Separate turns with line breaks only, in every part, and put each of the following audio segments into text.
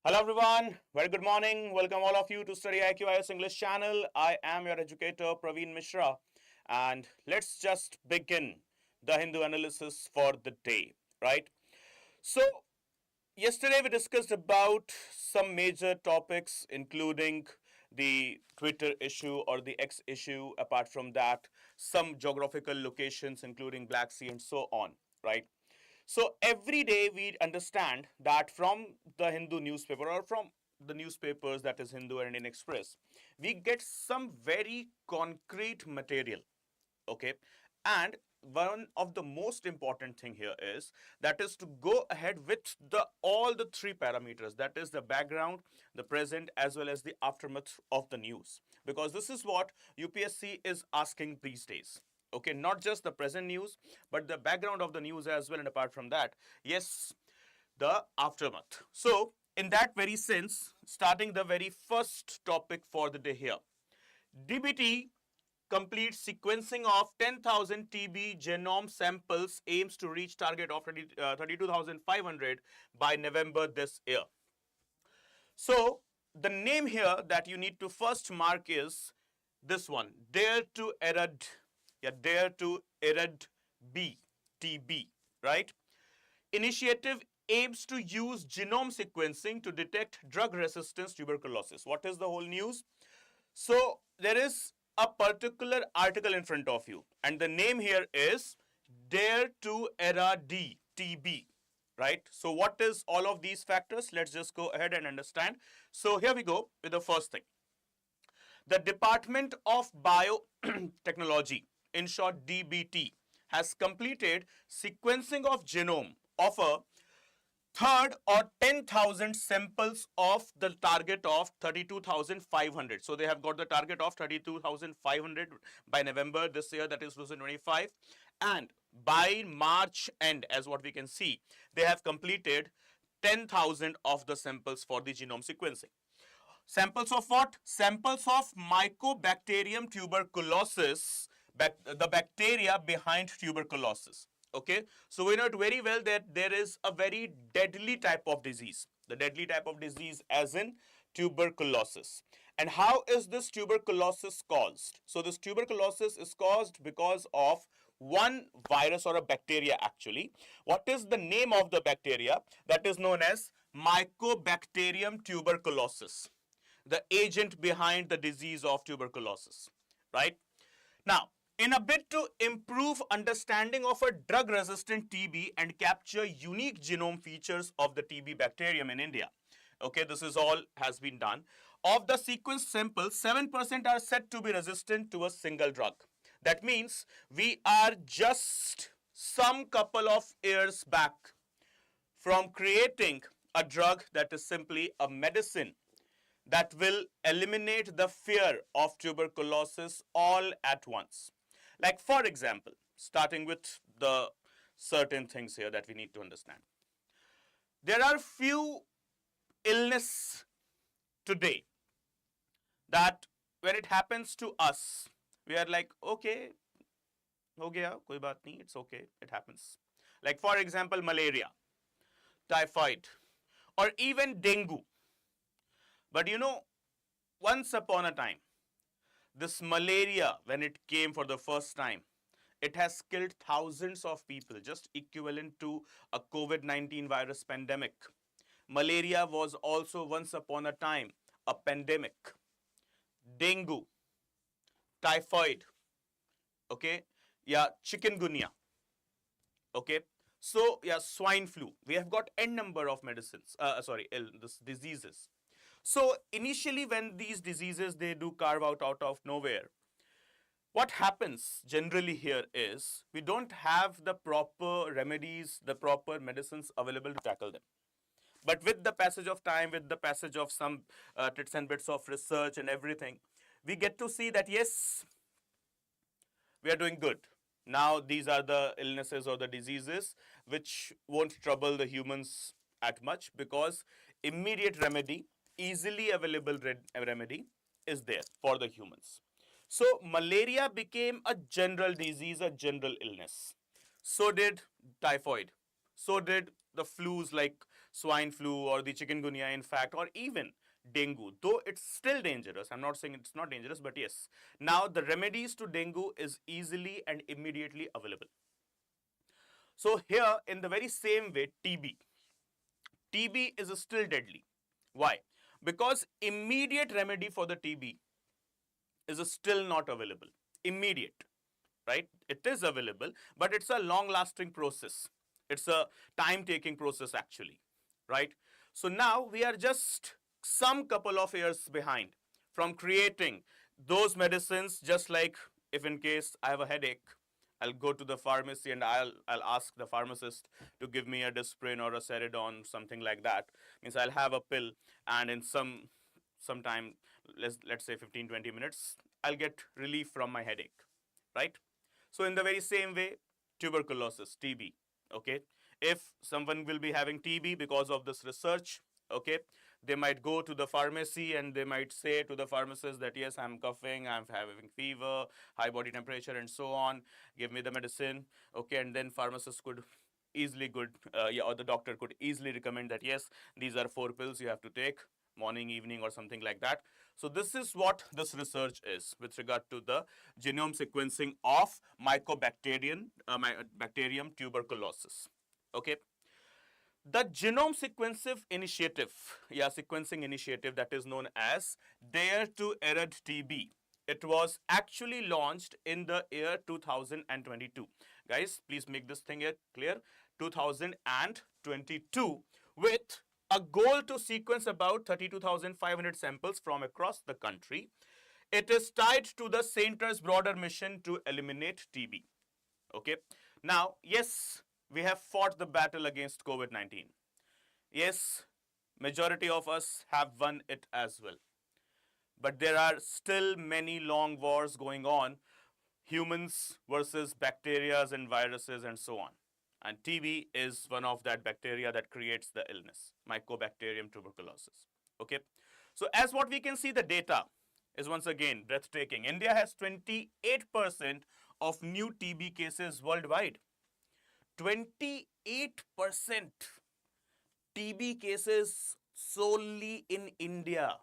Hello everyone, very good morning. Welcome all of you to StudyIQ IS English channel. I am your educator Praveen Mishra and let's just begin the Hindu analysis for the day, right? So yesterday we discussed about some major topics including the Twitter issue or the X issue. Apart from that, some geographical locations including Black Sea and so on, right? So every day we understand that from the Hindu newspaper or from the newspapers, that is Hindu and Indian Express, we get some very concrete material. Okay. And one of the most important thing here is that is to go ahead with the all the three parameters, that is the background, the present, as well as the aftermath of the news, because this is what UPSC is asking these days. Okay, not just the present news but the background of the news as well, and apart from that, yes, the aftermath. So in that very sense, starting the very first topic for the day here, DBT complete sequencing of 10,000 TB genome samples aims to reach target of 32,500 by November this year. So the name here that you need to first mark is this one, Dare to Erad, Dare to Erad B, TB, right? Initiative aims to use genome sequencing to detect drug-resistant tuberculosis. What is the whole news? So there is a particular article in front of you and the name here is Dare to Erad TB, right? So what is all of these factors? Let's just go ahead and understand. So here we go with the first thing. The Department of Biotechnology, in short DBT, has completed sequencing of genome of a third or 10,000 samples of the target of 32,500. So they have got the target of 32,500 by November this year, that is 2025. And by March end, as what we can see, they have completed 10,000 of the samples for the genome sequencing. Samples of what? Samples of Mycobacterium tuberculosis, the bacteria behind tuberculosis. Okay, so we know it very well that there is a very deadly type of disease. The deadly type of disease as in tuberculosis. And how is this tuberculosis caused? So this tuberculosis is caused because of one virus or a bacteria actually. What is the name of the bacteria? That is known as Mycobacterium tuberculosis, the agent behind the disease of tuberculosis, right? Now, in a bid to improve understanding of a drug-resistant TB and capture unique genome features of the TB bacterium in India. Okay, this is all has been done. Of the sequenced samples, 7% are said to be resistant to a single drug. That means we are just some couple of years back from creating a drug that is simply a medicine that will eliminate the fear of tuberculosis all at once. Like for example, starting with the certain things here that we need to understand. There are few illness today that when it happens to us, we are like, okay, ho gaya, koi baat nahi, it's okay, it happens. Like for example, malaria, typhoid, or even dengue. But you know, once upon a time, this malaria, when it came for the first time, it has killed thousands of people, just equivalent to a COVID-19 virus pandemic. Malaria was also once upon a time a pandemic. Dengue, typhoid, okay, yeah, chikungunya, okay. So yeah, swine flu. We have got n number of medicines, this diseases. So initially when these diseases, they do carve out of nowhere, what happens generally here is we don't have the proper remedies, the proper medicines available to tackle them. But with the passage of time, with the passage of some tits and bits of research and everything, we get to see that yes, we are doing good. Now these are the illnesses or the diseases which won't trouble the humans at much, because immediate remedy, easily available remedy is there for the humans. So malaria became a general disease, a general illness. So did typhoid. So did the flus like swine flu or the chikungunya, in fact, or even dengue, though it's still dangerous. I'm not saying it's not dangerous, but yes. Now, the remedies to dengue is easily and immediately available. So here, in the very same way, TB is still deadly. Why? Because immediate remedy for the TB is still not available. Immediate, right? It is available, but it's a long-lasting process. It's a time-taking process actually, right? So now we are just some couple of years behind from creating those medicines. Just like if in case I have a headache, I'll go to the pharmacy and I'll ask the pharmacist to give me a Disprin or a Ceridon, something like that. Means I'll have a pill, and in some time, let's say 15-20 minutes, I'll get relief from my headache, right? So in the very same way, tuberculosis, TB, okay? If someone will be having TB because of this research, okay, they might go to the pharmacy and they might say to the pharmacist that, yes, I'm coughing, I'm having fever, high body temperature, and so on. Give me the medicine, okay, and then pharmacist could easily or the doctor could easily recommend that, yes, these are 4 pills you have to take, morning, evening, or something like that. So this is what this research is with regard to the genome sequencing of Mycobacterium tuberculosis. Okay. The genome sequencing initiative that is known as Dare to Erad TB. It was actually launched in the year 2022. Guys, please make this thing clear. 2022, with a goal to sequence about 32,500 samples from across the country. It is tied to the center's broader mission to eliminate TB. Okay. Now, yes, we have fought the battle against COVID-19. Yes, majority of us have won it as well. But there are still many long wars going on, humans versus bacteria and viruses and so on. And TB is one of that bacteria that creates the illness, Mycobacterium tuberculosis. Okay. So as what we can see, the data is once again breathtaking. India has 28% of new TB cases worldwide. 28% TB cases solely in India,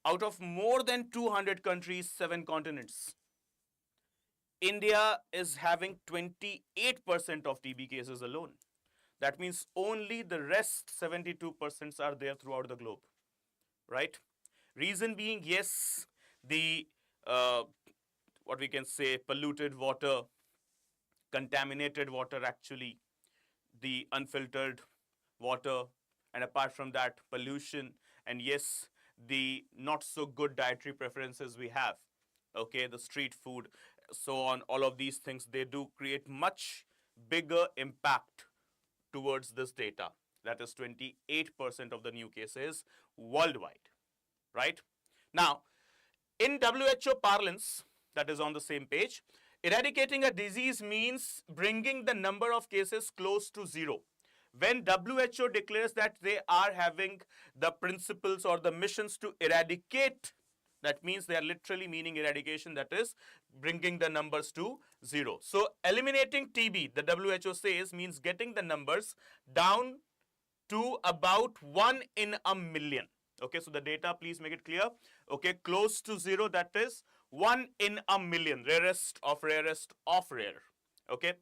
out of more than 200 countries, 7 continents. India is having 28% of TB cases alone. That means only the rest 72% are there throughout the globe, right? Reason being, yes, the what we can say, polluted water, contaminated water actually, the unfiltered water, and apart from that, pollution, and yes, the not so good dietary preferences we have, okay, the street food, so on, all of these things, they do create much bigger impact towards this data. That is 28% of the new cases worldwide, right? Now, in WHO parlance, that is on the same page, eradicating a disease means bringing the number of cases close to zero. When WHO declares that they are having the principles or the missions to eradicate, that means they are literally meaning eradication, that is bringing the numbers to zero. So eliminating TB, the WHO says, means getting the numbers down to about 1 in a million. Okay, so the data, please make it clear. Okay, close to zero, that is 1 in a million, rarest of rare. Okay.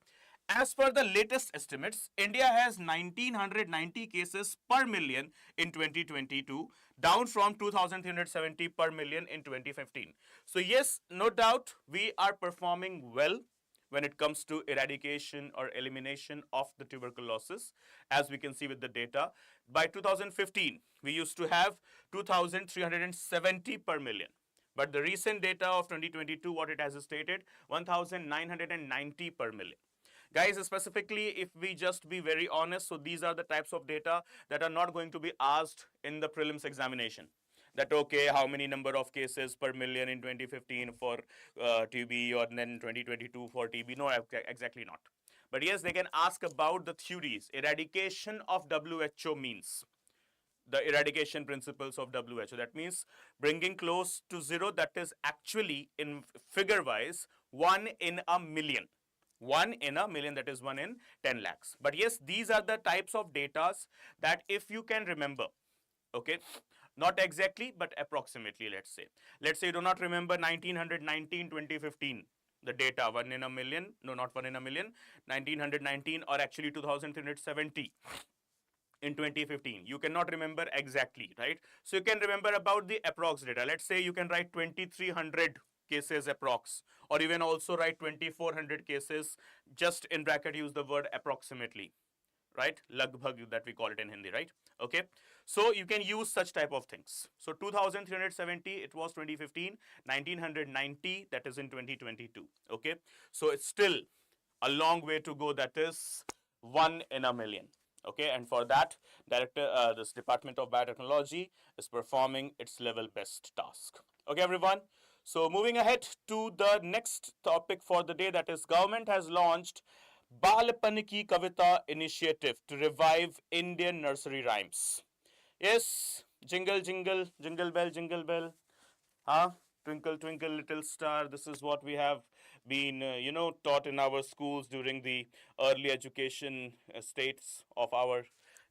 As per the latest estimates, India has 1990 cases per million in 2022, down from 2370 per million in 2015. So yes, no doubt we are performing well when it comes to eradication or elimination of the tuberculosis, as we can see with the data. By 2015, we used to have 2370 per million. But the recent data of 2022, what it has stated, 1990 per million. Guys, specifically, if we just be very honest, so these are the types of data that are not going to be asked in the prelims examination. That, okay, how many number of cases per million in 2015 for TB, or then 2022 for TB? No, exactly not. But yes, they can ask about the theories. Eradication of WHO means the eradication principles of WHO. That means bringing close to zero, that is actually in figure-wise 1 in a million. 1 in a million, that is 1 in 10 lakhs. But yes, these are the types of datas that if you can remember, okay, not exactly but approximately, let's say you do not remember 1919, 2015, the data 1 in a million, no, not 1 in a million, 1919 or actually 2370 in 2015, you cannot remember exactly, right? So you can remember about the approx data. Let's say you can write 2300 cases approx, or even also write 2400 cases, just in bracket use the word approximately, right? Lagbhag, that we call it in Hindi, right? Okay. So you can use such type of things. So 2370, it was 2015, 1990, that is in 2022. Okay. So it's still a long way to go, that is 1 in a million. Okay, and for that, this Department of Biotechnology is performing its level best task. Okay, everyone. So moving ahead to the next topic for the day, that is government has launched Baalpan Ki Kavita initiative to revive Indian nursery rhymes. Yes, jingle, jingle, jingle bell. Huh? Twinkle, twinkle, little star. This is what we have been, taught in our schools during the early education states of our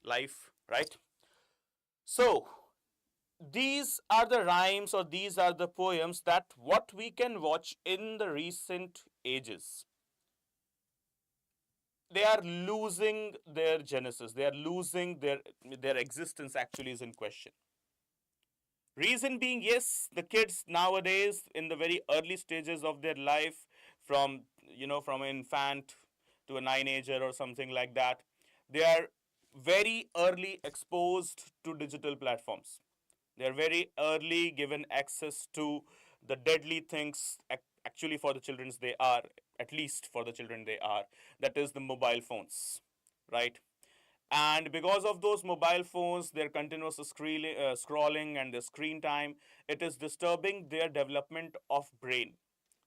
life, right? So, these are the rhymes or these are the poems that what we can watch in the recent ages. They are losing their genesis. They are losing their existence actually is in question. Reason being, yes, the kids nowadays in the very early stages of their life, from from an infant to a nine-ager or something like that, they are very early exposed to digital platforms. They are very early given access to the deadly things actually for the children they are, at least for the children they are, that is the mobile phones, right? And because of those mobile phones, their continuous scrolling and their screen time, it is disturbing their development of brain.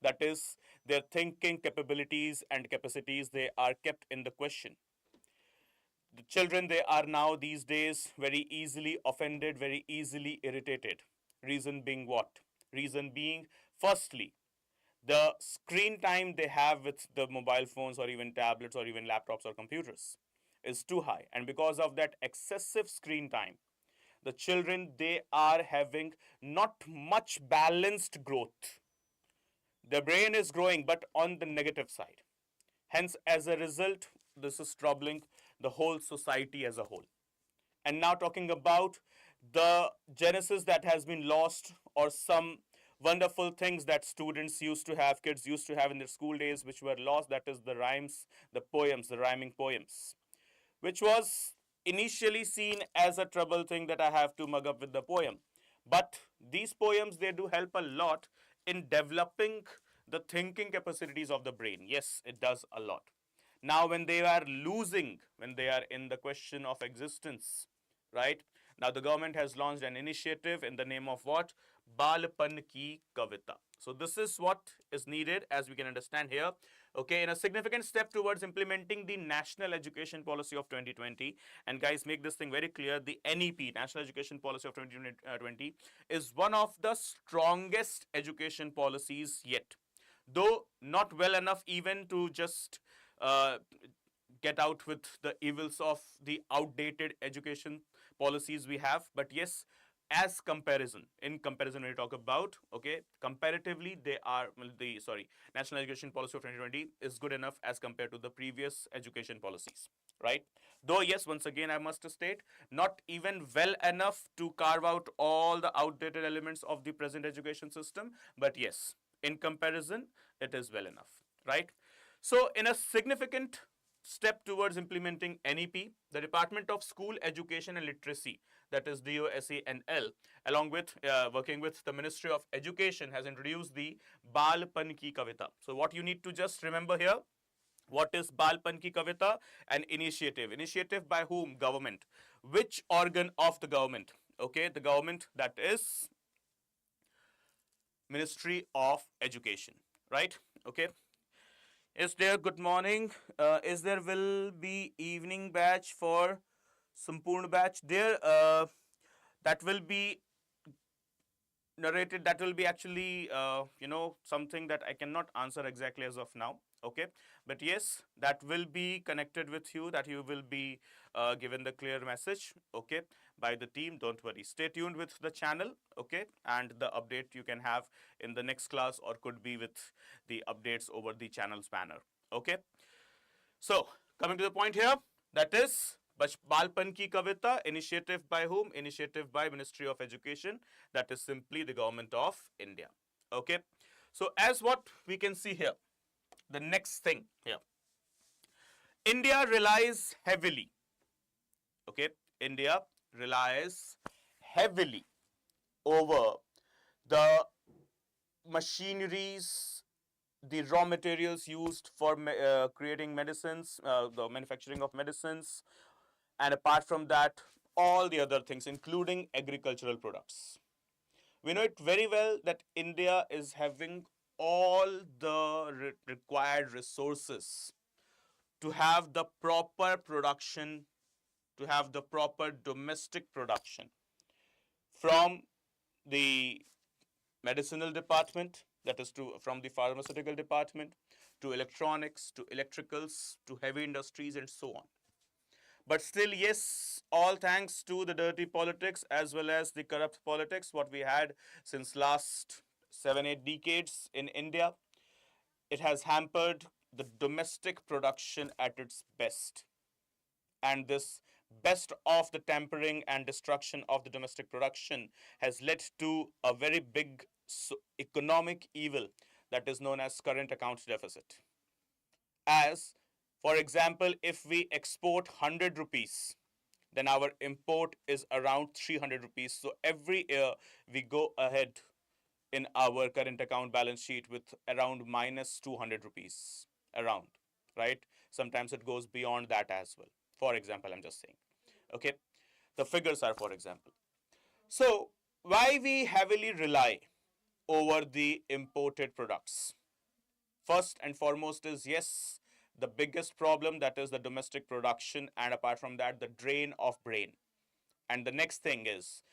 That is, their thinking capabilities and capacities, they are kept in the question. The children, they are now these days very easily offended, very easily irritated. Reason being what? Reason being, firstly, the screen time they have with the mobile phones or even tablets or even laptops or computers is too high. And because of that excessive screen time, the children, they are having not much balanced growth. The brain is growing, but on the negative side. Hence, as a result, this is troubling the whole society as a whole. And now talking about the genesis that has been lost, or some wonderful things that students used to have, kids used to have in their school days, which were lost, that is the rhymes, the poems, the rhyming poems, which was initially seen as a trouble thing that I have to mug up with the poem. But these poems, they do help a lot in developing the thinking capacities of the brain. Yes, it does a lot. Now, when they are losing, when they are in the question of existence, right? Now, the government has launched an initiative in the name of what? Baalpan Ki Kavita. So, this is what is needed, as we can understand here. Okay, in a significant step towards implementing the National Education Policy of 2020, and guys, make this thing very clear, the NEP, National Education Policy of 2020, is one of the strongest education policies yet. Though not well enough even to just uh, get out with the evils of the outdated education policies we have, but yes, as comparison, in comparison, when you talk about, okay, comparatively, they are, the sorry, National Education Policy of 2020 is good enough as compared to the previous education policies, right? Though yes, once again, I must state, not even well enough to carve out all the outdated elements of the present education system, but yes, in comparison, it is well enough, right? So, in a significant step towards implementing NEP, the Department of School Education and Literacy, that is DOSENL, along with working with the Ministry of Education, has introduced the Baalpan Ki Kavita. So, what you need to just remember here, what is Baalpan Ki Kavita? An initiative. Initiative by whom? Government. Which organ of the government? Okay, the government, that is Ministry of Education, right? Okay. Is there good morning? Is there will be evening batch for Sampurna batch? There, that will be narrated. That will be actually, something that I cannot answer exactly as of now. Okay, but yes, that will be connected with you, that you will be given the clear message, okay, by the team. Don't worry, stay tuned with the channel, okay, and the update you can have in the next class or could be with the updates over the channel's banner. Okay, so coming to the point here, that is Baalpan ki Kavita, initiative by whom? Initiative by Ministry of Education, that is simply the government of India. Okay, so as what we can see here, the next thing here, India relies heavily, okay, India relies heavily over the machineries, the raw materials used for creating medicines, the manufacturing of medicines, and apart from that, all the other things, including agricultural products. We know it very well that India is having all the required resources to have the proper production, to have the proper domestic production from the medicinal department, that is from the pharmaceutical department, to electronics, to electricals, to heavy industries, and so on. But still, yes, all thanks to the dirty politics as well as the corrupt politics, what we had since last 7-8 decades in India, it has hampered the domestic production at its best. And this best of the tampering and destruction of the domestic production has led to a very big economic evil that is known as current account deficit. As, for example, if we export 100 rupees, then our import is around 300 rupees. So every year we go ahead in our current account balance sheet with around minus 200 rupees around, right? Sometimes it goes beyond that as well. For example, I'm just saying, okay? The figures are for example. So why we heavily rely over the imported products? First and foremost is, yes, the biggest problem, that is the domestic production, and apart from that, the drain of brain. And the next thing is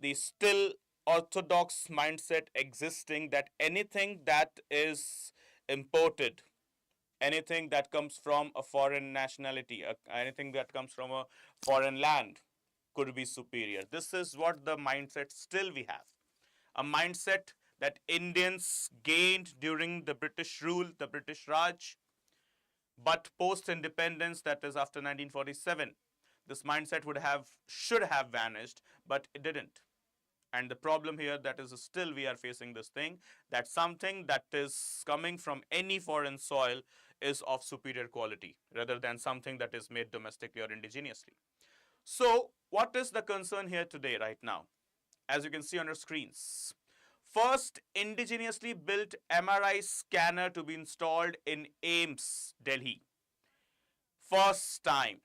the still orthodox mindset existing that anything that is imported, anything that comes from a foreign nationality, anything that comes from a foreign land could be superior. This is what the mindset still we have. A mindset that Indians gained during the British rule, the British Raj, but post-independence, that is after 1947, this mindset should have vanished, but it didn't. And the problem here, that is still we are facing this thing, that something that is coming from any foreign soil is of superior quality rather than something that is made domestically or indigenously. So what is the concern here today right now? As you can see on your screens, first indigenously built MRI scanner to be installed in AIIMS, Delhi. First time,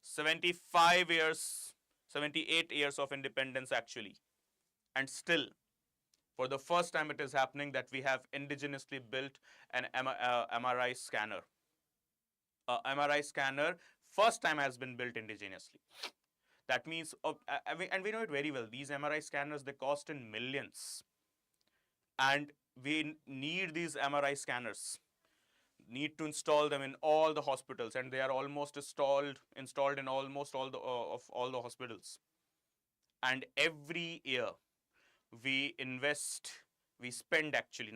75 years, 78 years of independence actually. And still, for the first time it is happening that we have indigenously built an MRI scanner. MRI scanner, first time has been built indigenously. That means, and we know it very well, these MRI scanners, they cost in millions. And we need these MRI scanners, need to install them in all the hospitals, and they are almost installed in almost all the hospitals. And every year we spend actually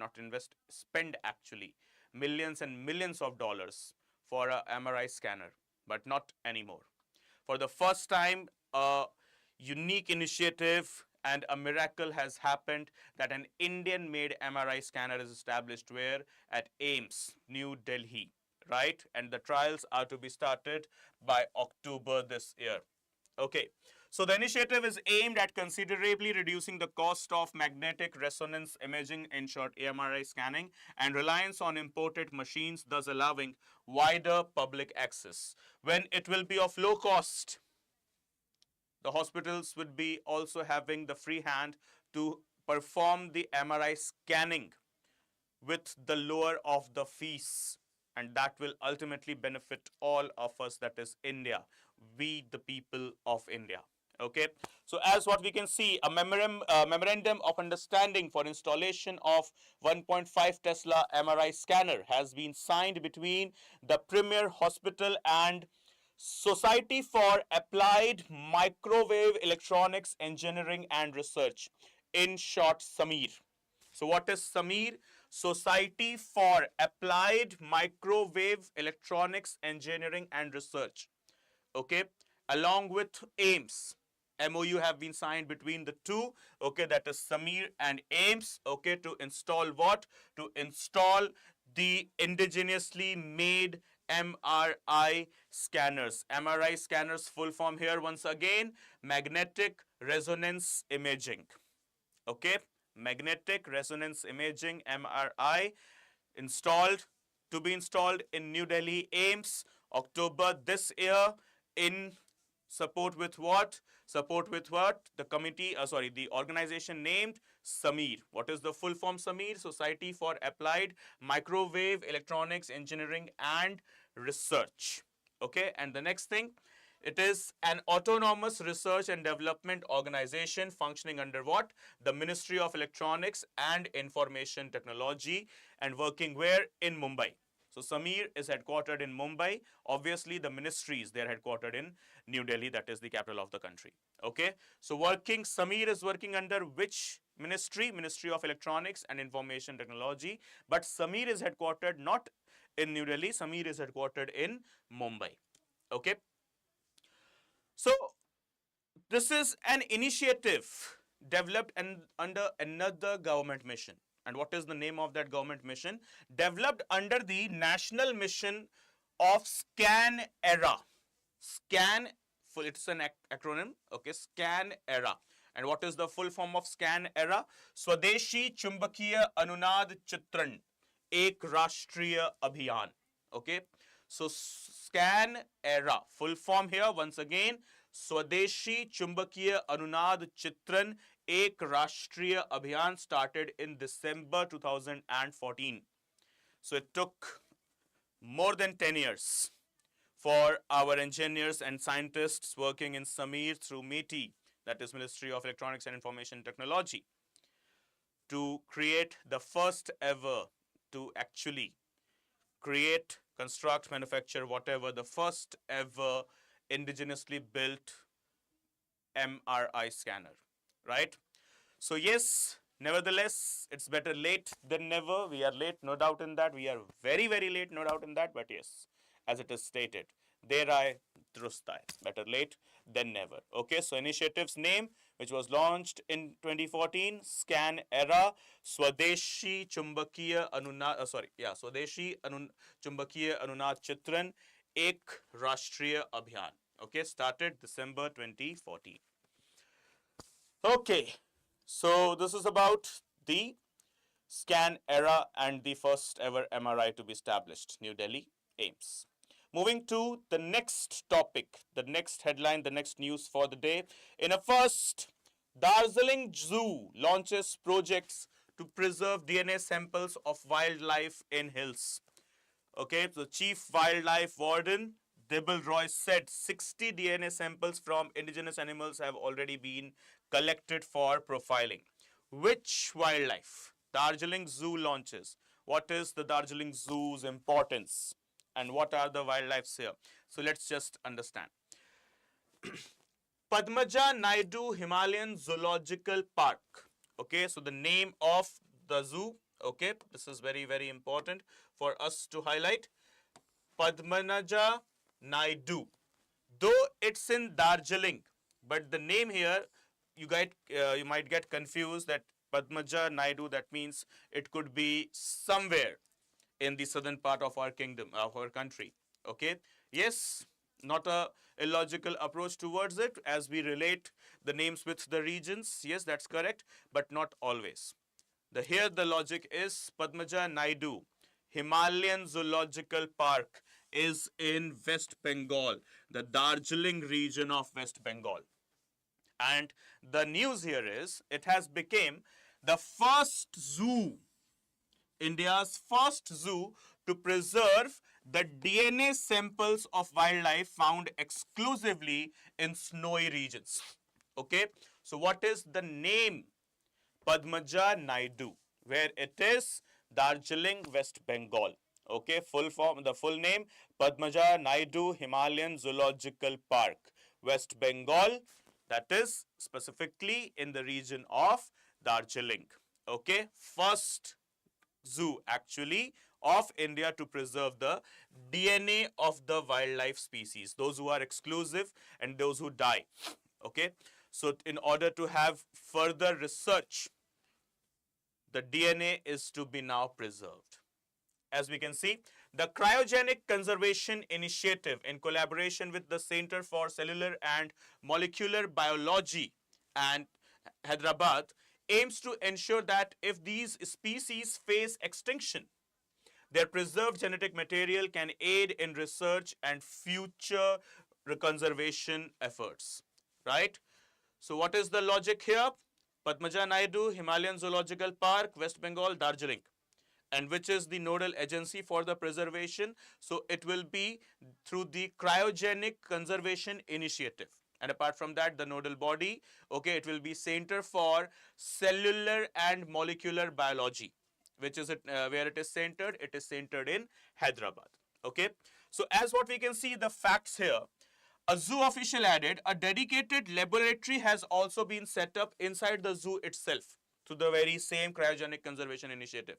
millions and millions of dollars for a MRI scanner, but not anymore. For the first time, a unique initiative and a miracle has happened that an Indian-made MRI scanner is established where? At AIIMS, New Delhi, right? And the trials are to be started by October this year. Okay, so the initiative is aimed at considerably reducing the cost of magnetic resonance imaging, in short AMRI scanning, and reliance on imported machines, thus allowing wider public access. When it will be of low cost, the hospitals would be also having the free hand to perform the MRI scanning with the lower of the fees, and that will ultimately benefit all of us, that is India, we the people of India. Okay, So as what we can see, a memorandum of understanding for installation of 1.5 Tesla MRI scanner has been signed between the Premier Hospital and Society for Applied Microwave Electronics Engineering and Research, in short SAMEER. So what is SAMEER? Society for Applied Microwave Electronics Engineering and Research. Okay, along with AIMS. MOU have been signed between the two. Okay, that is SAMEER and AIMS. Okay, to install what? To install the indigenously made MRI scanners. MRI scanners, full form here once again, magnetic resonance imaging. Okay, magnetic resonance imaging, MRI, installed, to be installed in New Delhi AIMS, October this year, in support with what? Support with what? The committee, the organization named SAMEER. What is the full form SAMEER? Society for Applied Microwave Electronics Engineering and Research. Okay, and the next thing, it is an autonomous research and development organization functioning under what? The Ministry of Electronics and Information Technology, and working where? In Mumbai. So SAMEER is headquartered in Mumbai. Obviously, the ministries, they're headquartered in New Delhi, that is the capital of the country. Okay, so SAMEER is working under which ministry? Ministry of Electronics and Information Technology. But SAMEER is headquartered not in New Delhi, SAMEER is headquartered in Mumbai. Okay. So this is an initiative developed under another government mission. And what is the name of that government mission? Developed under the National Mission of Scan Era. Scan, it's an acronym, okay, Scan Era. And what is the full form of Scan Era? Swadeshi Chumbakiya Anunad Chitran, Ek Rashtriya Abhiyan. Okay, so Scan Era, full form here once again, Swadeshi Chumbakiya Anunad Chitran Ek Rashtriya Abhiyan, started in December 2014. So it took more than 10 years for our engineers and scientists working in SAMEER through MITI, that is Ministry of Electronics and Information Technology, to create the first ever, to actually create, construct, manufacture, whatever, the first ever indigenously built MRI scanner, right? So yes, nevertheless, it's better late than never. We are late, no doubt in that. We are very, very late, no doubt in that. But yes, as it is stated, derai drustai, better late than never. Okay, so initiative's name, which was launched in 2014, Scan Era, Swadeshi Chumbakiya Chumbakiya Anunad Chitran, Ek Rashtriya Abhiyan. Okay, started December 2014. Okay, so this is about the Scan Era and the first ever MRI to be established, New Delhi AIMS. Moving to the next topic, the next headline, the next news for the day. In a first, Darjeeling Zoo launches projects to preserve DNA samples of wildlife in hills. Okay, so Chief Wildlife Warden Dibble Roy said 60 DNA samples from indigenous animals have already been collected for profiling. Which wildlife? Darjeeling Zoo launches. What is the Darjeeling Zoo's importance? And what are the wildlife here? So let's just understand. Padmaja Naidu Himalayan Zoological Park. Okay, so the name of the zoo. Okay, this is very, very important for us to highlight. Padmaja Naidu. Though it's in Darjeeling, but the name here, you might get confused that Padmaja Naidu, that means it could be somewhere in the southern part of our kingdom, of our country. Okay, yes, not a illogical approach towards it as we relate the names with the regions. Yes, that's correct, but not always. Here the logic is Padmaja Naidu Himalayan Zoological Park is in West Bengal, the Darjeeling region of West Bengal. And the news here is it has become the first zoo, India's first zoo, to preserve the DNA samples of wildlife found exclusively in snowy regions. Okay, so what is the name? Padmaja Naidu, where it is Darjeeling, West Bengal. Okay, full form, the full name Padmaja Naidu Himalayan Zoological Park, West Bengal, that is specifically in the region of Darjeeling. Okay, first zoo actually of India to preserve the DNA of the wildlife species, those who are exclusive and those who die. Okay, so in order to have further research, the DNA is to be now preserved. As we can see, the Cryogenic Conservation Initiative, in collaboration with the Center for Cellular and Molecular Biology and Hyderabad, aims to ensure that if these species face extinction, their preserved genetic material can aid in research and future conservation efforts. Right? So, what is the logic here? Padmaja Naidu, Himalayan Zoological Park, West Bengal, Darjeeling. And which is the nodal agency for the preservation? So, it will be through the Cryogenic Conservation Initiative. And apart from that, the nodal body, okay, it will be Center for Cellular and Molecular Biology. Which is it, where it is centered? It is centered in Hyderabad. Okay. So, as what we can see, the facts here. A zoo official added, a dedicated laboratory has also been set up inside the zoo itself through the very same Cryogenic Conservation Initiative,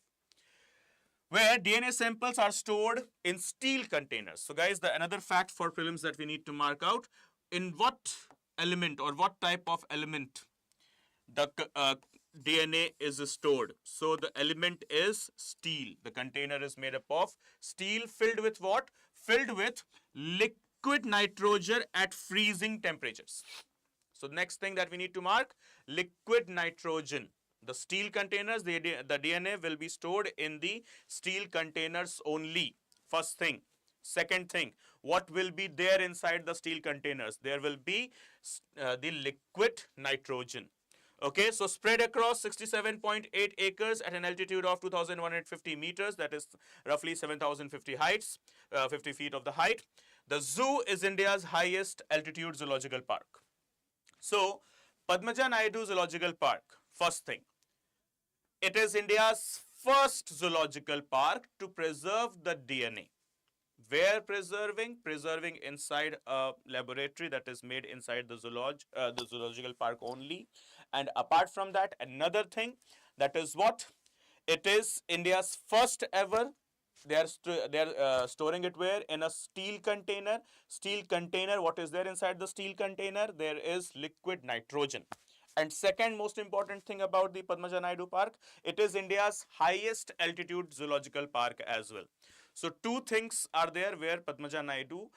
where DNA samples are stored in steel containers. So guys, the another fact for prelims that we need to mark out, in what element or what type of element the DNA is stored. So the element is steel. The container is made up of steel filled with what? Filled with liquid nitrogen at freezing temperatures. So next thing that we need to mark, liquid nitrogen. The steel containers, the DNA will be stored in the steel containers only. First thing. Second thing, what will be there inside the steel containers? There will be the liquid nitrogen. Okay, so spread across 67.8 acres at an altitude of 2,150 meters, that is roughly 7,050 heights, 50 feet of the height. The zoo is India's highest altitude zoological park. So, Padmaja Naidu Zoological Park, first thing, it is India's first zoological park to preserve the DNA. Where preserving? Preserving inside a laboratory that is made inside the zoological park only. And apart from that, another thing, that is what? It is India's first ever. They are storing it where? In a steel container. Steel container, what is there inside the steel container? There is liquid nitrogen. And second most important thing about the Padmaja Naidu Park, it is India's highest altitude zoological park as well. So two things are there where Padmaja Naidu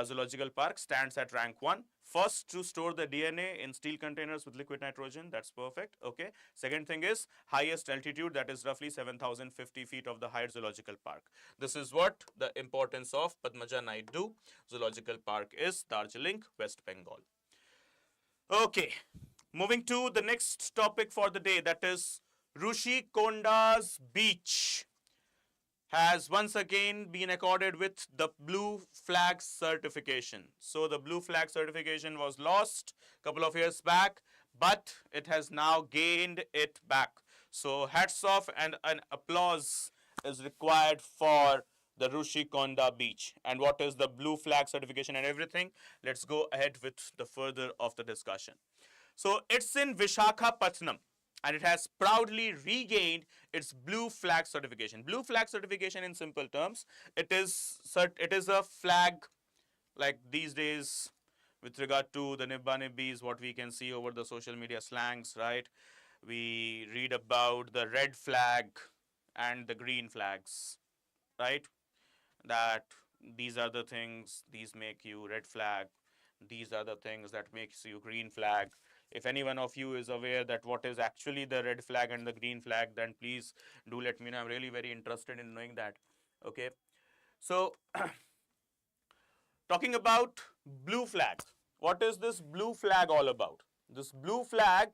Zoological Park stands at rank 1. First, to store the DNA in steel containers with liquid nitrogen, that's perfect, okay. Second thing is highest altitude, that is roughly 7,050 feet of the height zoological park. This is what the importance of Padmaja Naidu Zoological Park is, Darjeeling, West Bengal. Okay, moving to the next topic for the day, that is Rushi Konda's beach has once again been accorded with the blue flag certification. So the blue flag certification was lost a couple of years back, but it has now gained it back. So hats off and an applause is required for the Rushikonda beach. And what is the blue flag certification and everything? Let's go ahead with the further of the discussion. So it's in Vishakhapatnam, and it has proudly regained its blue flag certification. Blue flag certification, in simple terms, it is a flag like these days with regard to the Nibba Nibbis, what we can see over the social media slangs, right? We read about the red flag and the green flags, right? That these are the things, these make you red flag, these are the things that makes you green flag. If any one of you is aware that what is actually the red flag and the green flag, then please do let me know. I'm really very interested in knowing that. Okay. So, talking about blue flag. What is this blue flag all about? This blue flag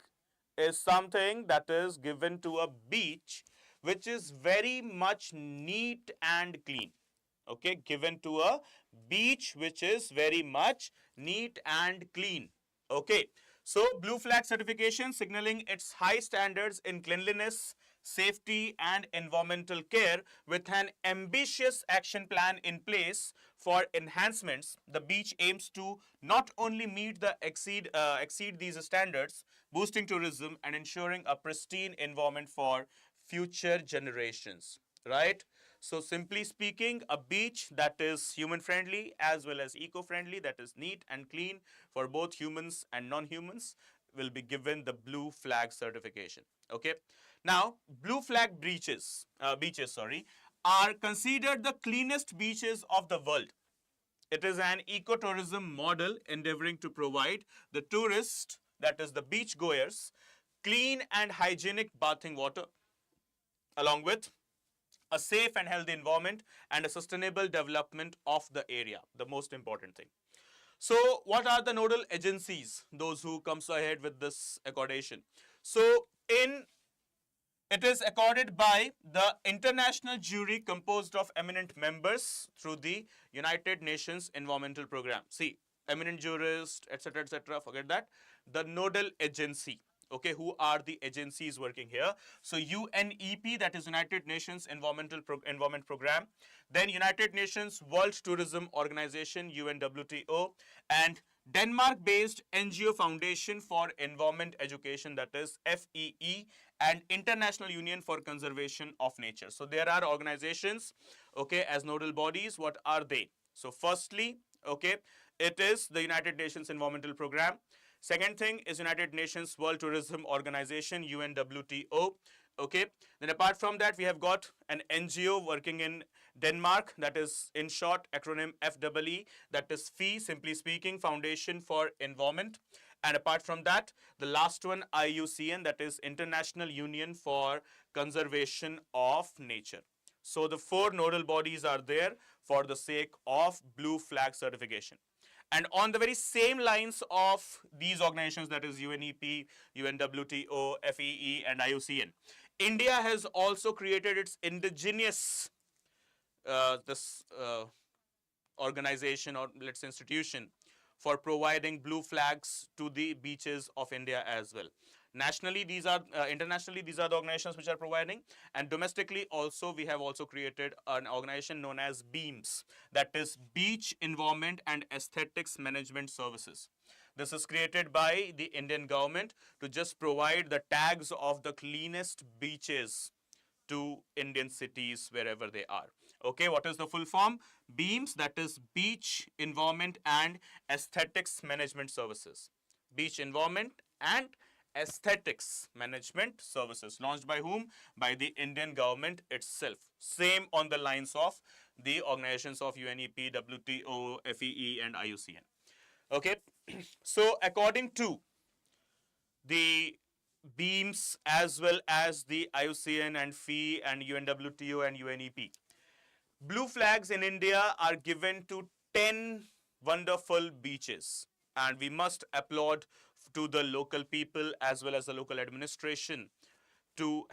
is something that is given to a beach which is very much neat and clean. Okay, given to a beach which is very much neat and clean. Okay, So, blue flag certification signaling its high standards in cleanliness, safety, and environmental care with an ambitious action plan in place for enhancements. The beach aims to not only meet the exceed these standards, boosting tourism and ensuring a pristine environment for future generations. Right? So, simply speaking, a beach that is human friendly as well as eco friendly, that is neat and clean for both humans and non humans, will be given the blue flag certification. Okay. Now, blue flag beaches, are considered the cleanest beaches of the world. It is an ecotourism model endeavoring to provide the tourists, that is the beach goers, clean and hygienic bathing water, along with a safe and healthy environment and a sustainable development of the area, the most important thing. So, what are the nodal agencies, those who comes ahead with this accreditation? So, in it is accorded by the international jury composed of eminent members through the United Nations Environmental Program. See, eminent jurists, etc., forget that. The nodal agency. Okay, who are the agencies working here? So UNEP, that is United Nations Environment Program, then United Nations World Tourism Organization, UNWTO, and Denmark-based NGO Foundation for Environment Education, that is FEE, and International Union for Conservation of Nature. So there are organizations, okay, as nodal bodies. What are they? So firstly, okay, it is the United Nations Environmental Program. Second thing is United Nations World Tourism Organization, UNWTO. Okay, then apart from that, we have got an NGO working in Denmark, that is in short acronym FEE, that is FEE, simply speaking, Foundation for Environment. And apart from that, the last one, IUCN, that is International Union for Conservation of Nature. So the four nodal bodies are there for the sake of blue flag certification. And on the very same lines of these organizations, that is UNEP, UNWTO, FEE, and IUCN, India has also created its indigenous organization, or let's say institution, for providing blue flags to the beaches of India as well. Nationally, these are internationally, these are the organizations which are providing, and domestically also we have also created an organization known as BEAMS, that is Beach Environment and Aesthetics Management Services. This is created by the Indian government to just provide the tags of the cleanest beaches to Indian cities wherever they are. Okay, what is the full form? BEAMS, that is Beach Environment and Aesthetics Management Services. Beach Environment and Aesthetics Management Services. Launched by whom? By the Indian government itself. Same on the lines of the organizations of UNEP, WTO, FEE, and IUCN. Okay, so according to the BEAMS as well as the IUCN and FEE and UNWTO and UNEP, blue flags in India are given to 10 wonderful beaches, and we must applaud to the local people as well as the local administration to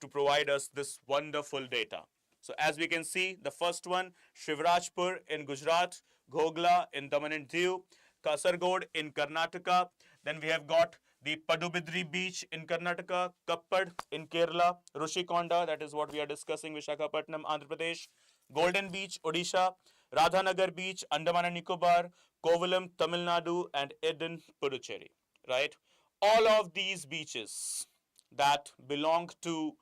provide us this wonderful data. So as we can see, the first one, Shivrajpur in Gujarat, Ghogla in Daman and Diu, Kasargod in Karnataka. Then we have got the Padubidri beach in Karnataka, Kappad in Kerala, Rushikonda, that is what we are discussing, Visakhapatnam, Andhra Pradesh, Golden Beach, Odisha, Radhanagar Beach, Andaman and Nicobar, Kovalam, Tamil Nadu, and Eden, Puducherry, right? All of these beaches that belong to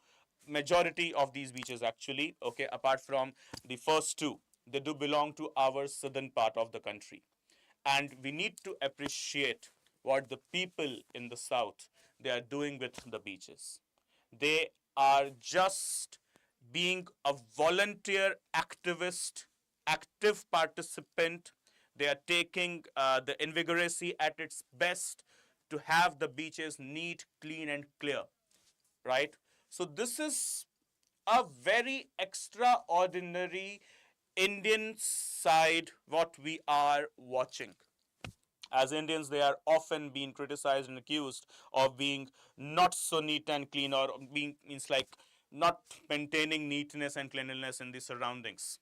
majority of these beaches actually, okay, apart from the first two, they do belong to our southern part of the country. And we need to appreciate what the people in the south, they are doing with the beaches. They are just being a volunteer activist, active participant. They are taking the invigoracy at its best to have the beaches neat, clean, and clear, right? So this is a very extraordinary Indian side what we are watching. As Indians, they are often being criticized and accused of being not so neat and clean, or being means like not maintaining neatness and cleanliness in the surroundings.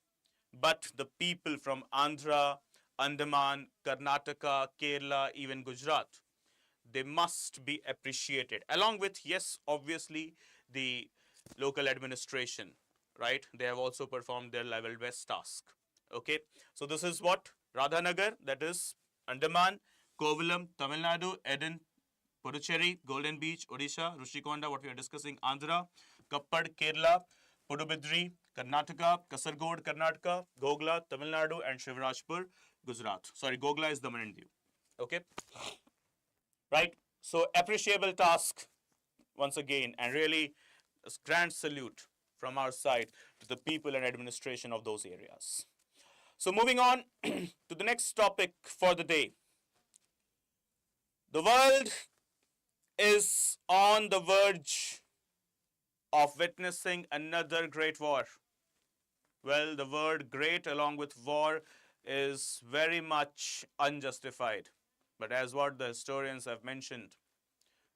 But the people from Andhra, Andaman, Karnataka, Kerala, even Gujarat, they must be appreciated. Along with, yes, obviously, the local administration, right? They have also performed their level best task. Okay, so this is what Radhanagar, that is Andaman, Kovalam, Tamil Nadu, Eden, Puducherry, Golden Beach, Odisha, Rushikonda, what we are discussing, Andhra, Kappad, Kerala, Pudubidri, Karnataka, Kasargod, Karnataka, Gogla, Tamil Nadu, and Shivrajpur, Gujarat. Sorry, Gogla is Daman and Diu. Okay, right? So appreciable task once again, and really a grand salute from our side to the people and administration of those areas. So moving on to the next topic for the day. The world is on the verge of witnessing another great war. Well, the word great along with war is very much unjustified. But as what the historians have mentioned,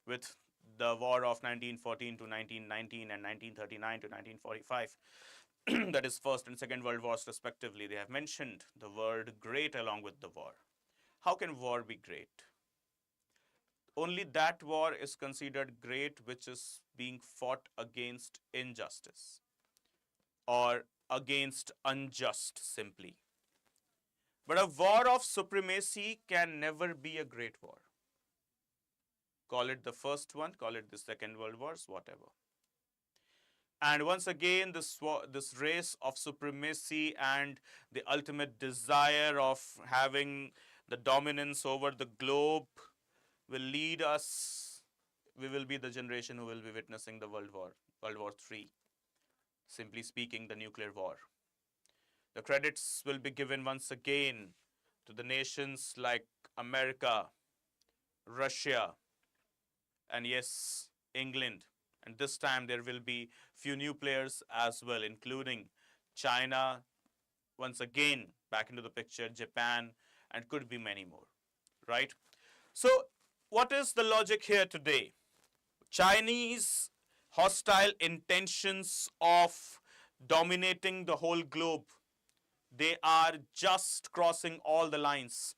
with the war of 1914 to 1919 and 1939 to 1945, that is First and Second World Wars respectively, they have mentioned the word great along with the war. How can war be great? Only that war is considered great which is being fought against injustice or against unjust simply. But a war of supremacy can never be a great war. Call it the first one, call it the Second World Wars, whatever. And once again, this race of supremacy and the ultimate desire of having the dominance over the globe will lead us, we will be the generation who will be witnessing the World War III. Simply speaking, the nuclear war. The credits will be given once again to the nations like America, Russia, and yes, England. And this time there will be few new players as well, including China, once again back into the picture, Japan, and could be many more, right? So what is the logic here today? Chinese hostile intentions of dominating the whole globe, they are just crossing all the lines.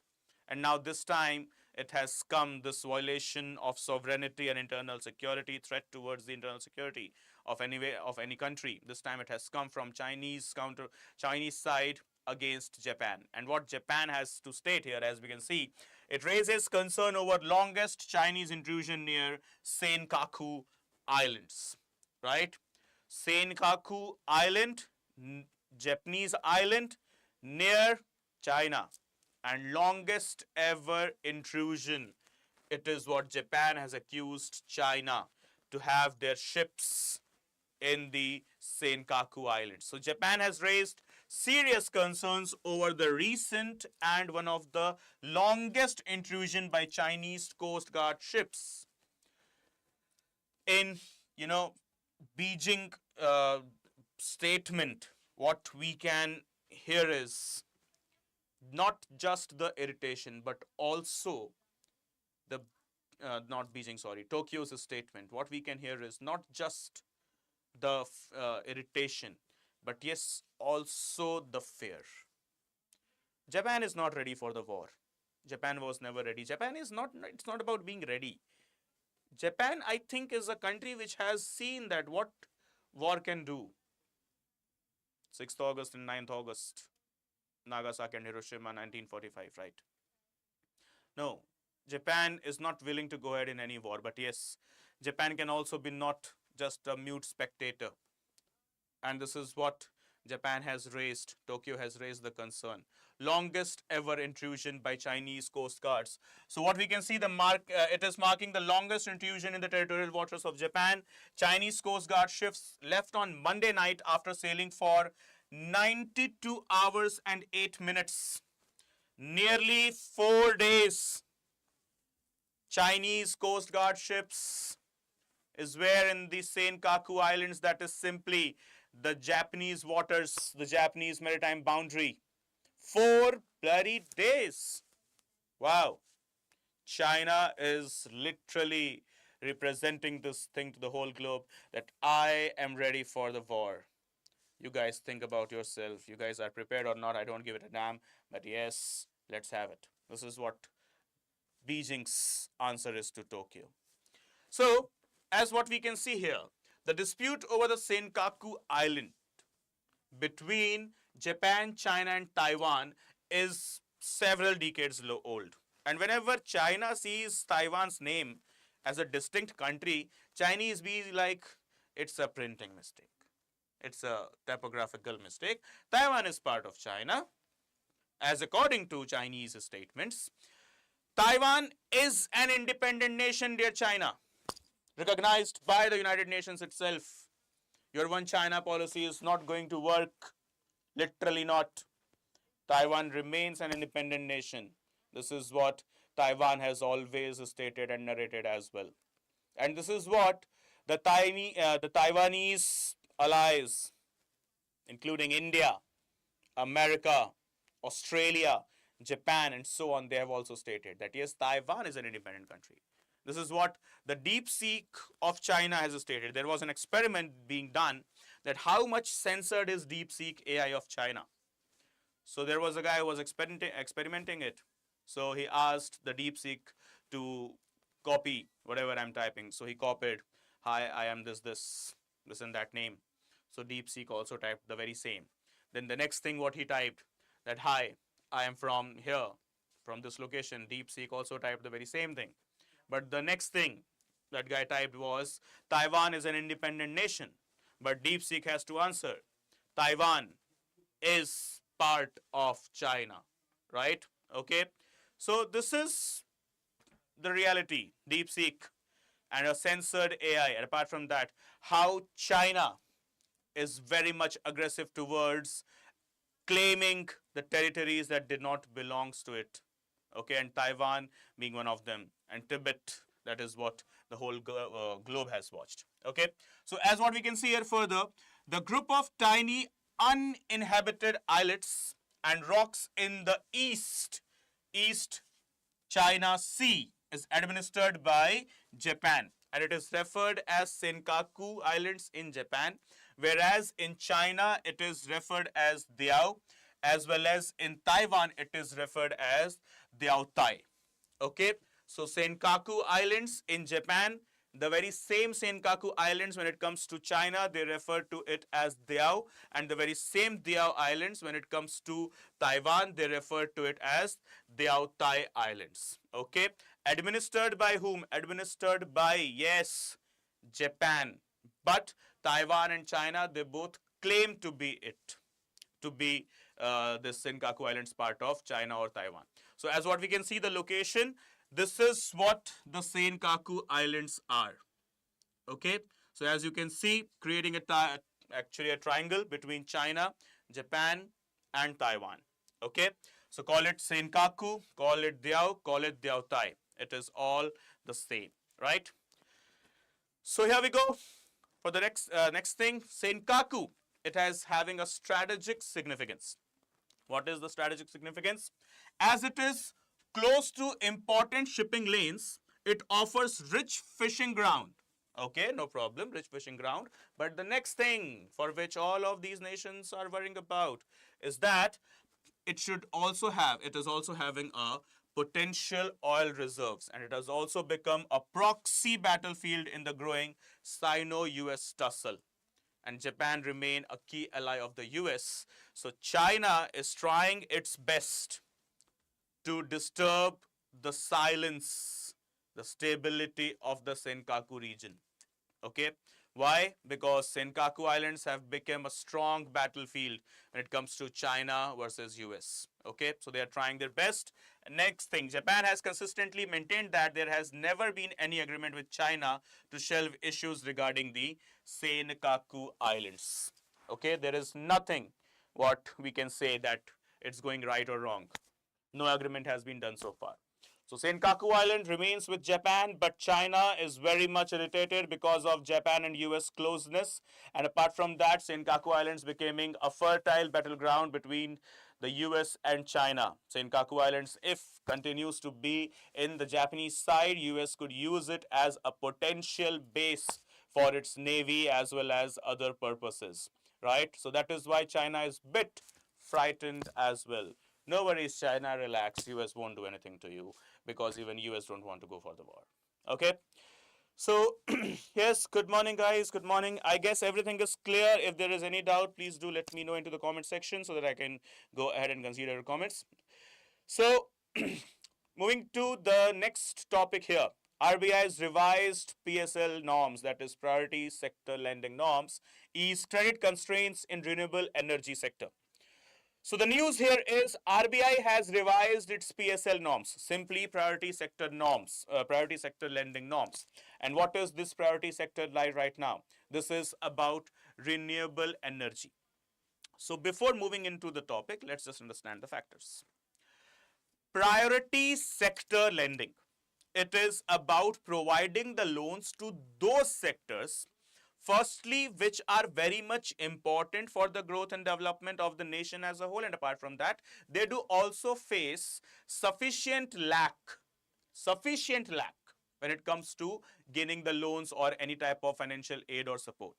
And now this time it has come, this violation of sovereignty and internal security, threat towards the internal security of any country. This time it has come from Chinese side against Japan. And what Japan has to state here, as we can see, it raises concern over longest Chinese intrusion near Senkaku Islands, right? Senkaku Island, Japanese island near China, and longest ever intrusion. It is what Japan has accused China to have their ships in the Senkaku Islands. So Japan has raised serious concerns over the recent and one of the longest intrusion by Chinese Coast Guard ships. In, Beijing statement, what we can hear is not just the irritation, but also the, not Beijing, sorry, Tokyo's statement. What we can hear is not just the irritation, but yes, also the fear. Japan is not ready for the war. Japan was never ready. Japan is not, it's not about being ready. Japan, I think, is a country which has seen that what war can do. 6th August and 9th August, Nagasaki and Hiroshima, 1945, right? No, Japan is not willing to go ahead in any war. But yes, Japan can also be not just a mute spectator. And this is what Japan has raised, Tokyo has raised the concern. Longest ever intrusion by Chinese coast guards. So what we can see, it is marking the longest intrusion in the territorial waters of Japan. Chinese coast guard ships left on Monday night after sailing for 92 hours and 8 minutes. Nearly 4 days. Chinese coast guard ships is where in the Senkaku Islands, that is simply the Japanese waters, the Japanese maritime boundary. 4 bloody days. Wow. China is literally representing this thing to the whole globe that I am ready for the war. You guys think about yourself. You guys are prepared or not, I don't give it a damn. But yes, let's have it. This is what Beijing's answer is to Tokyo. So, as what we can see here, the dispute over the Senkaku Island between Japan, China, and Taiwan is several decades old. And whenever China sees Taiwan's name as a distinct country, Chinese be like, it's a printing mistake. It's a typographical mistake. Taiwan is part of China. As according to Chinese statements, Taiwan is an independent nation, dear China, recognized by the United Nations itself. Your one China policy is not going to work. Literally not. Taiwan remains an independent nation. This is what Taiwan has always stated and narrated as well. And this is what the Taiwanese allies, including India, America, Australia, Japan, and so on, they have also stated that yes, Taiwan is an independent country. This is what the DeepSeek of China has stated. There was an experiment being done that how much censored is DeepSeek AI of China. So there was a guy who was experimenting it. So he asked the DeepSeek to copy whatever I'm typing. So he copied, hi, I am this and that name. So DeepSeek also typed the very same. Then the next thing what he typed, that hi, I am from here, from this location. DeepSeek also typed the very same thing. But the next thing that guy typed was, Taiwan is an independent nation. But DeepSeek has to answer, Taiwan is part of China, right? Okay. So this is the reality, DeepSeek and a censored AI. And apart from that, how China is very much aggressive towards claiming the territories that did not belongs to it. Okay, and Taiwan being one of them, and Tibet, that is what the whole globe has watched. Okay, so as what we can see here further, the group of tiny uninhabited islets and rocks in the East China Sea is administered by Japan, and it is referred as Senkaku Islands in Japan, whereas in China it is referred as Diao, as well as in Taiwan it is referred as Diao Tai. Okay, so Senkaku Islands in Japan, the very same Senkaku Islands when it comes to China, they refer to it as Diao, and the very same Diao Islands when it comes to Taiwan, they refer to it as Diao Tai Islands. Okay, administered by whom? Administered by, yes, Japan. But Taiwan and China, they both claim to be it, to be the Senkaku Islands part of China or Taiwan. So as what we can see the location, this is what the Senkaku Islands are. Okay, so as you can see, creating actually a triangle between China, Japan, and Taiwan. Okay, so call it Senkaku, call it Diao, call it Diao Tai. It is all the same, right? So here we go for the next thing. Senkaku, it has having a strategic significance. What is the strategic significance? As it is close to important shipping lanes, it offers rich fishing ground. Okay, no problem, rich fishing ground. But the next thing for which all of these nations are worrying about is that it is also having a potential oil reserves, and it has also become a proxy battlefield in the growing Sino-US tussle. And Japan remain a key ally of the US. So China is trying its best to disturb the silence, the stability of the Senkaku region. Okay, why? Because Senkaku Islands have become a strong battlefield when it comes to China versus US. Okay, so they are trying their best. Next thing, Japan has consistently maintained that there has never been any agreement with China to shelve issues regarding the Senkaku Islands. Okay, there is nothing what we can say that it's going right or wrong. No agreement has been done so far. So Senkaku Island remains with Japan, but China is very much irritated because of Japan and US closeness. And apart from that, Senkaku Islands becoming a fertile battleground between the US and China. Senkaku Islands, if continues to be in the Japanese side, US could use it as a potential base for its navy as well as other purposes, right? So that is why China is a bit frightened as well. No worries, China, relax. US won't do anything to you because even US don't want to go for the war. Okay? So, yes, good morning, guys. Good morning. I guess everything is clear. If there is any doubt, please do let me know into the comment section so that I can go ahead and consider your comments. So, moving to the next topic here. RBI's revised PSL norms, that is priority sector lending norms, ease credit constraints in renewable energy sector. So the news here is RBI has revised its PSL norms, simply priority sector norms, priority sector lending norms. And what is this priority sector like right now? This is about renewable energy. So before moving into the topic, let's just understand the factors. Priority sector lending. It is about providing the loans to those sectors, firstly, which are very much important for the growth and development of the nation as a whole. And apart from that, they do also face sufficient lack when it comes to gaining the loans or any type of financial aid or support.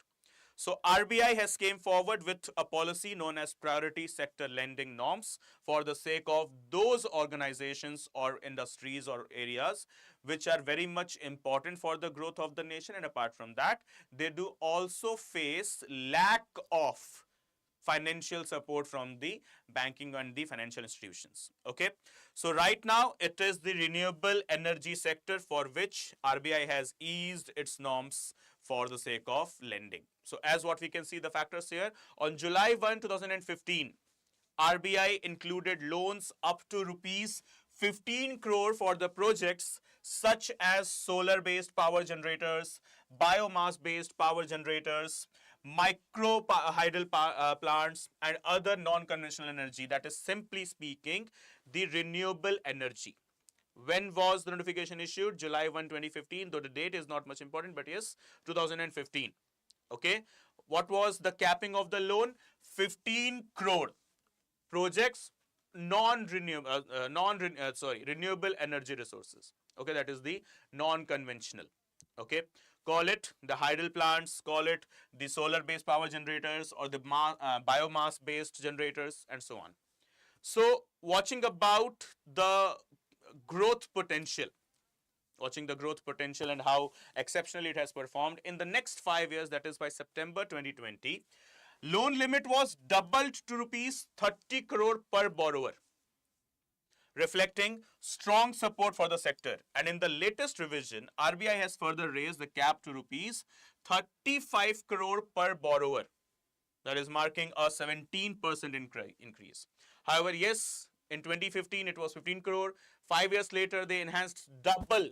So RBI has came forward with a policy known as priority sector lending norms for the sake of those organizations or industries or areas which are very much important for the growth of the nation. And apart from that, they do also face lack of financial support from the banking and the financial institutions. Okay, so right now it is the renewable energy sector for which RBI has eased its norms for the sake of lending. So as what we can see the factors here, on July 1, 2015, RBI included loans up to rupees 15 crore for the projects such as solar-based power generators, biomass-based power generators, micro hydel plants, and other non-conventional energy. That is simply speaking the renewable energy. When was the notification issued? July 1, 2015, though the date is not much important, but yes, 2015. Okay, what was the capping of the loan? 15 crore projects renewable energy resources. Okay, that is the non-conventional. Okay, call it the hydel plants, call it the solar based power generators or the biomass based generators and so on. So watching about the growth potential, and how exceptionally it has performed in the next 5 years, that is by September 2020, loan limit was doubled to rupees 30 crore per borrower, reflecting strong support for the sector. And in the latest revision, RBI has further raised the cap to rupees 35 crore per borrower. That is marking a 17% increase. However, yes, in 2015 it was 15 crore. 5 years later, they enhanced double.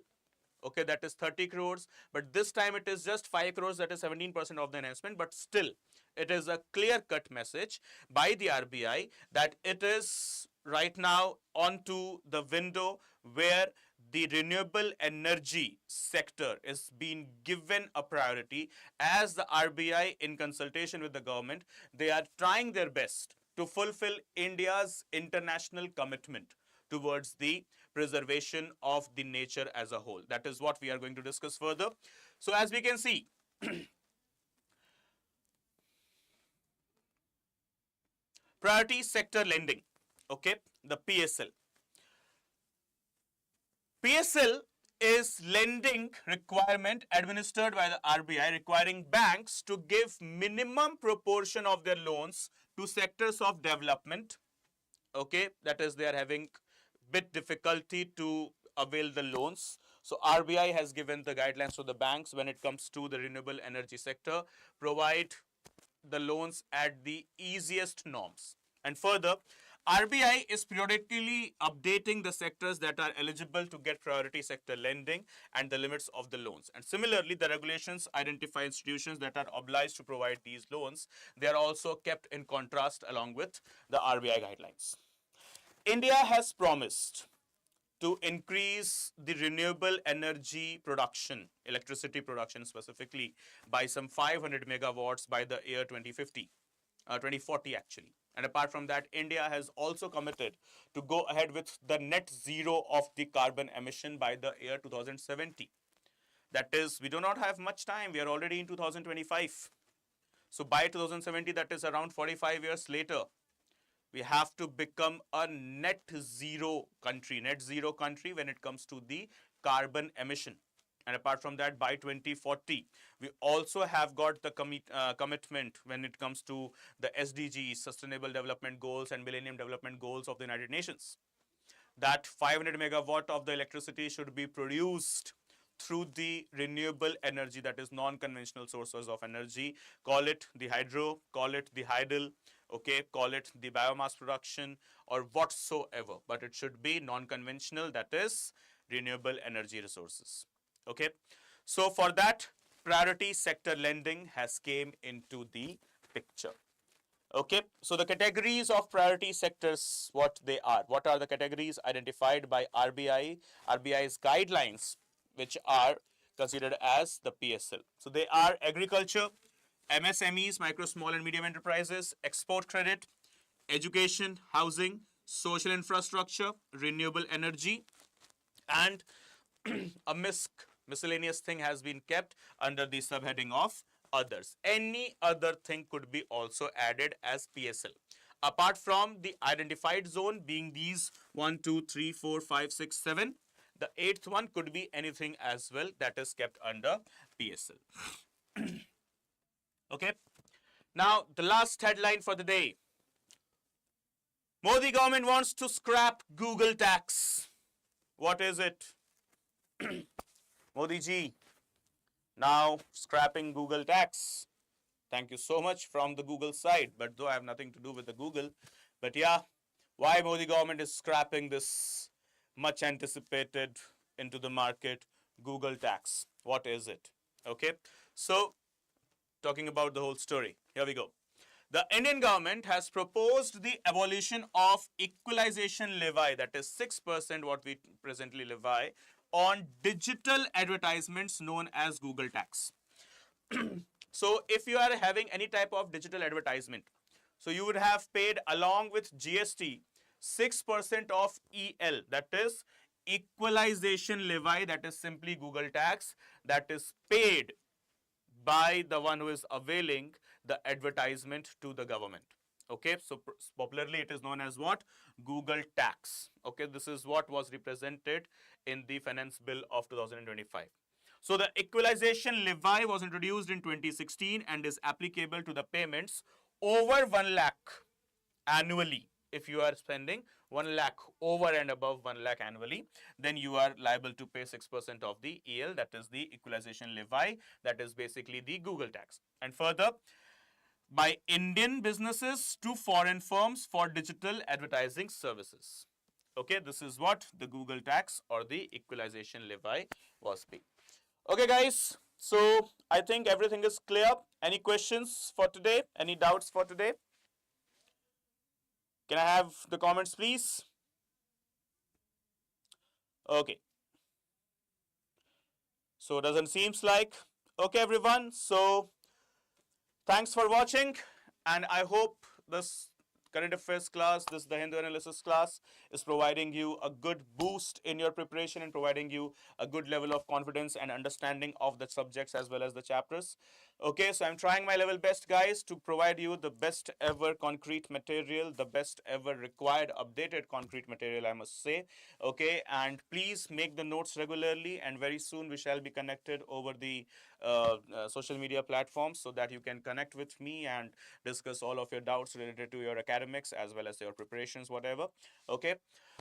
Okay, that is 30 crores. But this time it is just 5 crores, that is 17% of the enhancement. But still, it is a clear-cut message by the RBI that it is right now onto the window where the renewable energy sector is being given a priority. As the RBI, in consultation with the government, they are trying their best to fulfill India's international commitment towards the preservation of the nature as a whole. That is what we are going to discuss further. So as we can see, priority sector lending, okay, the PSL. PSL is lending requirement administered by the RBI, requiring banks to give minimum proportion of their loans to sectors of development. Okay, that is, they are having bit difficulty to avail the loans. So RBI has given the guidelines to the banks when it comes to the renewable energy sector, provide the loans at the easiest norms. And further, RBI is periodically updating the sectors that are eligible to get priority sector lending and the limits of the loans. And similarly, the regulations identify institutions that are obliged to provide these loans. They are also kept in contrast along with the RBI guidelines. India has promised to increase the renewable energy production, electricity production specifically, by some 500 megawatts by the year 2040 actually. And apart from that, India has also committed to go ahead with the net zero of the carbon emission by the year 2070. That is, we do not have much time. We are already in 2025. So by 2070, that is around 45 years later, we have to become a net zero country when it comes to the carbon emission. And apart from that, by 2040, we also have got the commitment when it comes to the SDGs, Sustainable Development Goals and Millennium Development Goals of the United Nations, that 500 megawatt of the electricity should be produced through the renewable energy, that is non-conventional sources of energy. Call it the hydro, call it the hydel, okay, call it the biomass production or whatsoever, but it should be non-conventional, that is renewable energy resources. Okay, so for that, priority sector lending has came into the picture. Okay, so the categories of priority sectors, what they are. What are the categories identified by RBI, RBI's guidelines, which are considered as the PSL? So they are agriculture, MSMEs, micro, small and medium enterprises, export credit, education, housing, social infrastructure, renewable energy, and a miscellaneous thing has been kept under the subheading of others. Any other thing could be also added as PSL. Apart from the identified zone being these 1, 2, 3, 4, 5, 6, 7, the eighth one could be anything as well that is kept under PSL. Okay. Now, the last headline for the day. Modi government wants to scrap Google tax. What is it? Modi ji, now scrapping Google tax. Thank you so much from the Google side, but though I have nothing to do with the Google. But yeah, why Modi government is scrapping this much anticipated into the market Google tax? What is it? Okay, so talking about the whole story, here we go. The Indian government has proposed the abolition of equalization levy, that is 6% what we presently levy on digital advertisements known as Google tax. So if you are having any type of digital advertisement, so you would have paid along with GST 6% of EL, that is equalization levy, that is simply Google tax, that is paid by the one who is availing the advertisement to the government. Okay, so popularly it is known as what? Google tax. Okay, this is what was represented in the finance bill of 2025. So the equalization levy was introduced in 2016 and is applicable to the payments over 1 lakh annually. If you are spending 1 lakh over and above 1 lakh annually, then you are liable to pay 6% of the EL, that is the equalization levy, that is basically the Google tax. And further, by Indian businesses to foreign firms for digital advertising services. Okay, this is what the Google tax or the equalization levy was paid. Okay guys, so I think everything is clear. Any questions for today? Any doubts for today? Can I have the comments please? Okay. So doesn't seems like. Okay everyone, so thanks for watching, and I hope this current affairs class, this the Hindu analysis class is providing you a good boost in your preparation and providing you a good level of confidence and understanding of the subjects as well as the chapters. Okay, so I'm trying my level best guys to provide you the best ever concrete material, the best ever required updated concrete material, I must say. Okay, and please make the notes regularly, and very soon we shall be connected over the social media platforms so that you can connect with me and discuss all of your doubts related to your academics as well as your preparations, whatever. Okay,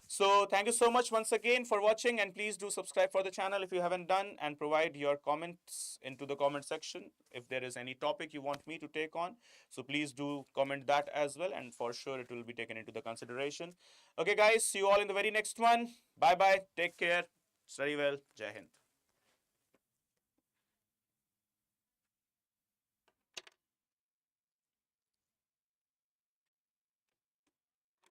so thank you so much once again for watching, and please do subscribe for the channel if you haven't done, and provide your comments into the comment section if there is any topic you want me to take on. So please do comment that as well, and for sure it will be taken into the consideration. Okay guys, see you all in the very next one. Bye bye, take care, study well, Jai Hind.